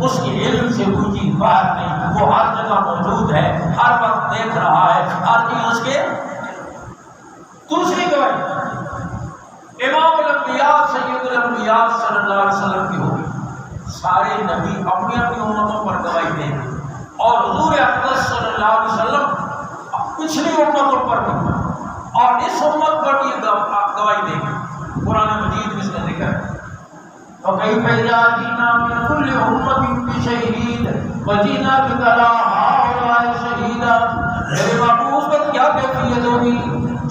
اس کے علم سے کوئی بات نہیں، وہ ہر جگہ موجود ہے، ہر وقت دیکھ رہا ہے ہر چیز اس کے۔ دوسری گواہی امام الانبیاء سید الانبیاء صلی اللہ علیہ وسلم کی ہوگی، سارے نبی اپنی اپنی امتوں پر گواہی دیں گے، اور حضور اقدس صلی اللہ علیہ وسلم پچھلی امتوں پر بھی اور اس امت پر بھی گواہی دیں گے۔ قرآن مجید میں اس کا ذکر ہے، وَكَيْفَ إِذَا جِئْنَا مِنْ كُلِّ أُمَّةٍ بِشَهِيدٍ وَجِئْنَا بِكَ عَلَىٰ هَٰؤُلَاءِ شَهِيدًا۔ میرے باپو اس وقت کیا کیفیت ہوگی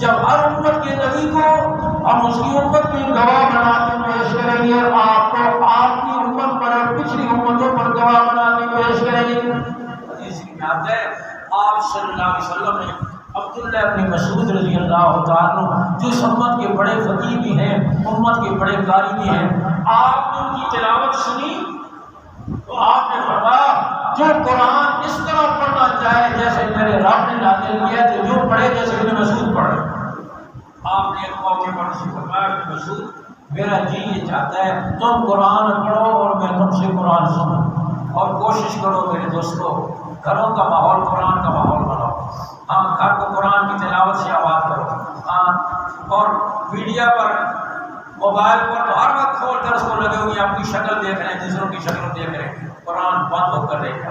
جب ہر امت کے نبی کو ہم اس کی امت میں گواہ بنا کے پیش کریں گے، آپ کو آپ کی امت پر اور پچھلی امتوں پر گواہ بنا کے پیش کریں گے۔ حدیث کی بات ہے، آپ صلی اللہ علیہ وسلم نے عبداللہ ابن مسعود رضی اللہ تعالیٰ عنہ جو اس امت کے بڑے فقیہ بھی ہیں، امت کے بڑے قاری بھی ہیں، آپ نے ان کی تلاوت سنی تو آپ نے فرمایا جو قرآن اس طرح پڑھنا چاہے جیسے میرے رب نے نازل کیا تو جو پڑھے جیسے ابن مسعود پڑھے۔ آپ نے ایک موقع پر اسے فرمایا ابن مسعود میرا جی یہ چاہتا ہے تم قرآن پڑھو اور میں تم سے قرآن سنوں، اور کوشش کرو میرے دوستو گھروں کا ماحول قرآن کا ماحول بناؤ، ہاں گھر کو قرآن کی تلاوت سے آباد کرو، ہاں اور میڈیا پر موبائل پر تو ہر وقت کھول کر اس کو لگے ہوئے اپنی شکل دیکھ رہے ہیں، دوسروں کی شکل دیکھ رہے ہیں، قرآن بند ہو کر رہ گیا،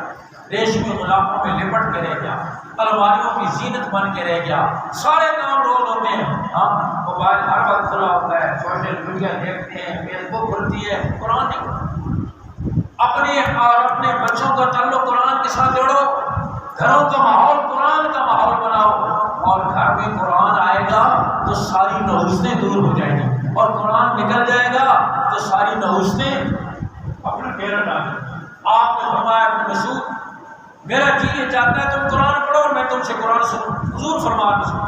ریشمی غلافوں میں لپٹ کے رہ گیا، الماریوں کی زینت بن کے رہ گیا، سارے کام روز ہوتے ہیں، ہاں موبائل ہر وقت کھلا ہوتا ہے، سوشل میڈیا دیکھتے ہیں، فیس بک کھلتی ہے، قرآن نہیں۔ اپنے اور اپنے بچوں کا تعلق قرآن کے ساتھ جوڑو، گھروں کا ماحول قرآن کا ماحول بناؤ، اور گھر میں قرآن آئے گا تو ساری نحوستیں دور ہو جائیں گی، اور قرآن نکل جائے گا تو ساری نحوستیں اپنا ڈیرا ڈال دیں گی۔ آپ نے فرمایا ابن مسعود میرا جی یہ چاہتا ہے تم قرآن پڑھو اور میں تم سے قرآن سنوں، حضور فرمایا سنو۔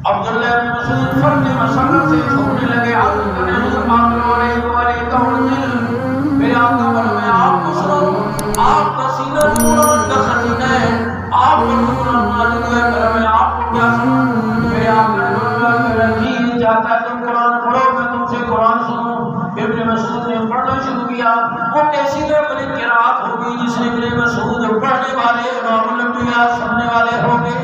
عبداللہ ابن مسعود فرد مسلم سے چھوڑنے لگے، میرے آقا فرمایا آپ کو سنو، آپ کا سینہ قرآن کا خزینہ ہے، آپ پر قرآن نازل ہوا ہے، فرمایا آپ کو کیا سنوں؟ میرے آقا نے فرمایا میرا جی یہ چاہتا ہے تم قرآن پڑھو میں تم سے قرآن سنوں۔ ابن مسعود نے پڑھنا شروع کیا، وہ کیسی لیول قرات ہوگی جس نے ابن مسعود پڑھنے والے امام الانبیاء سننے والے ہو گئے۔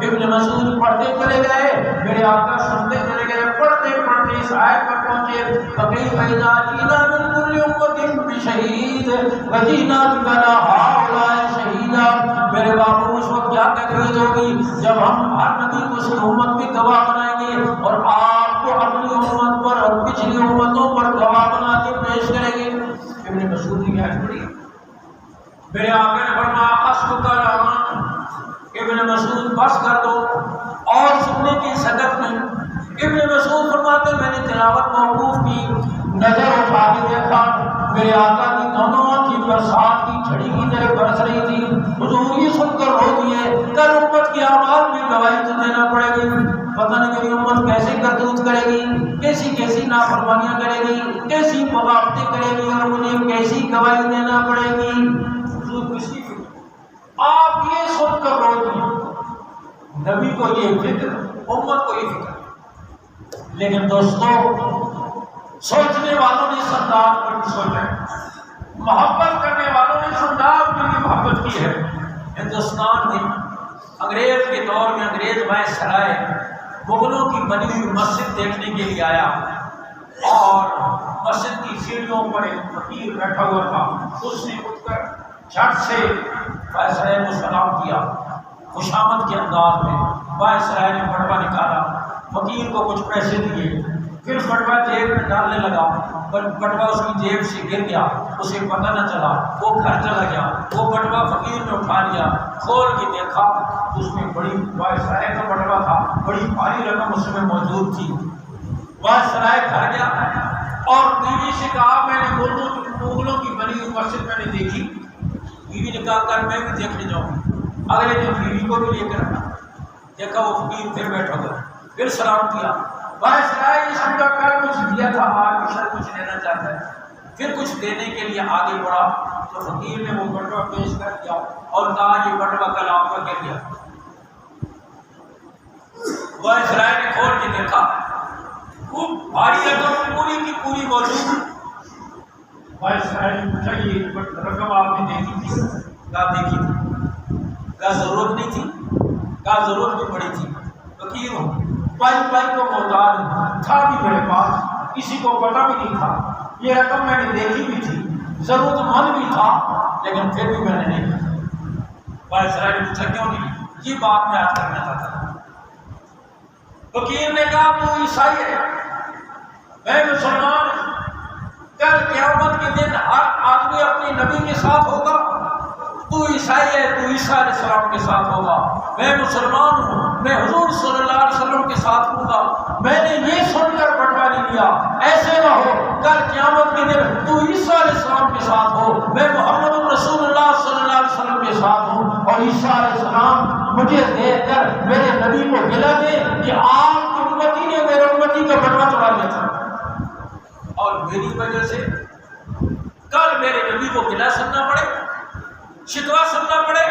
ابن مسعود پڑھتے چلے گئے، میرے آقا سنتے چلے گئے، پڑھتے پڑھتے اس آیت پر پہنچے فَكَيْفَ إِذَا جِئْنَا مِنْ كُلِّ أُمَّةٍ بِشَهِيدٍ وَجِئْنَا بِكَ عَلَىٰ هَٰؤُلَاءِ شَهِيدًا۔ میرے باپو اس وقت کیا کیفیت ہوگی جب ہم ہر نبی کو اس کی امت میں گواہ بنائیں گے اور آپ کو اپنی امت پر اور پچھلی امتوں پر گواہ بنا کے پیش کریں گے۔ ابن مسعود نے کیا پڑھی؟ میرے آقا نے فرمایا حسبک الآن، ابن مسعود بس کر دو اور سننے کی سکت نہیں۔ ابن مسعود فرماتے میں نے تلاوت موقوف کی، نظر اٹھا کے دیکھا میرے آقا کی دونوں آنکھیں برسات کی جھڑی کی طرح برس رہی تھی۔ حضور یہ سن کر رو دیے کل امت کی آواز میں گواہی تو دینا پڑے گی، پتہ نہیں میری امت کیسے کرتوت کرے گی، کیسی کیسی نافرمانیاں کرے گی، کیسی مغالطے کرے گی اور مجھے کیسی گواہی دینا پڑے گی۔ حضور کس کی فکر؟ آپ یہ سن کر رو دیے، نبی کو یہ فکر، امت کو یہ فکر۔ لیکن دوستو سوچنے والوں نے سردار پر بھی سوچا ہے، محبت کرنے والوں نے سردار پر بھی محبت کی ہے۔ ہندوستان میں انگریز کے دور میں انگریز وائسرائے مغلوں کی بنی ہوئی مسجد دیکھنے کے لیے آیا، اور مسجد کی سیڑھیوں پر ایک فقیر بیٹھا ہوا تھا، اس نے اٹھ کر جھٹ سے وائسرائے کو سلام کیا خوشامد کے انداز میں۔ وائسرائے نے بٹوا نکالا، فقیر کو کچھ پیسے دیے، پھر بٹوا جیب میں ڈالنے لگا، بٹوا اس کی جیب سے گر گیا، اسے پتہ نہ چلا، وہ گھر چلا گیا۔ وہ بٹوا فقیر نے اٹھا لیا، کھول کے دیکھا اس میں بڑی وائسرائے کا بٹوا تھا، بڑی بھاری رقم اس میں موجود تھی۔ وائسرائے گھر گیا اور بیوی سے کہا میں نے مغلوں کی بنی ہوئی مسجد میں نے دیکھی، بیوی نے کہا کر میں بھی دیکھنے جاؤں گی۔ اگلے دن بیوی کو بھی لے کر آیا، دیکھا وہ فقیر پھر بیٹھا ہوا، پھر سلام کیا۔ وائسرائے نے سمجھا کل کچھ دیا تھا، آج شاید کچھ لینا چاہتا ہے، پھر کچھ دینے کے لیے آگے بڑھا تو فقیر نے وہ بٹوا پیش کر دیا اور کہا یہ بٹوا کل آپ کا گر گیا۔ وائسرائے نے کھول کے دیکھا وہ بھاری رقم پوری کی پوری موجود، بھائی سہیل نے پوچھا یہ رقم آپ نے دیکھی تھی؟ کہا دیکھی تھی۔ کہا ضرورت نہیں تھی؟ کہا ضرورت بھی پڑی تھی، فقیر ہوں، پائی پائی کو محتاج ہوں، تھا بھی میرے پاس، کسی کو پتہ بھی نہیں تھا، یہ رقم میں نے دیکھی بھی تھی، ضرورت مند بھی تھا، لیکن پھر بھی میں نے نہیں دی۔ بھائی سہیل نے پوچھا کیوں نہیں؟ یہ بات میں آج کرنا چاہتا تھا۔ فقیر نے کہا تو عیسائی ہے، میں مسلمان ہوں، کل قیامت کے دن ہر آدمی اپنے نبی کے ساتھ ہوگا، تو عیسائی ہے تو عیسیٰ علیہ السلام کے ساتھ ہوگا، میں مسلمان ہوں، میں حضور صلی اللہ علیہ وسلم کے ساتھ ہوں گا۔ میں نے یہ سن کر بٹوا نہیں لیا، ایسے نہ ہو کل قیامت کے دن تو عیسیٰ علیہ السلام کے ساتھ ہو، میں محمد رسول اللہ صلی اللہ علیہ وسلم کے ساتھ ہوں، اور عیسیٰ علیہ السلام مجھے دیکھ کر میرے نبی کو گلہ دے کہ آپ کی امتی نے میرے امتی کا بٹوا چڑھا لیا تھا، اور میری وجہ سے کل میرے نبی کو گلہ سننا پڑے، شکوہ سننا پڑے،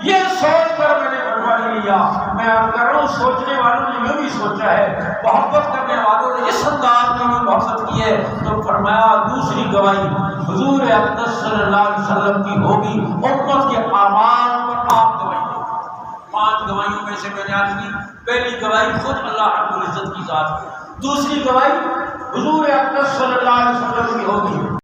یہ سوچ کر میں نے بٹوا نہیں لیا۔ میں آپ کر رہا ہوں سوچنے والوں نے یہ بھی سوچا ہے، محبت کرنے والوں نے اس انداز میں بھی محبت کی ہے، تو فرمایا دوسری گواہی حضور اقدس صلی اللہ علیہ وسلم کی ہوگی، امت کے اعمال پر آپ گواہی دیں۔ 5 گواہیوں میں سے میں نے آج کی پہلی گواہی خود اللہ رب العزت کی ذات ہے، دوسری گواہی حضور اقدس صلی اللہ علیہ وسلم کی ہوگی۔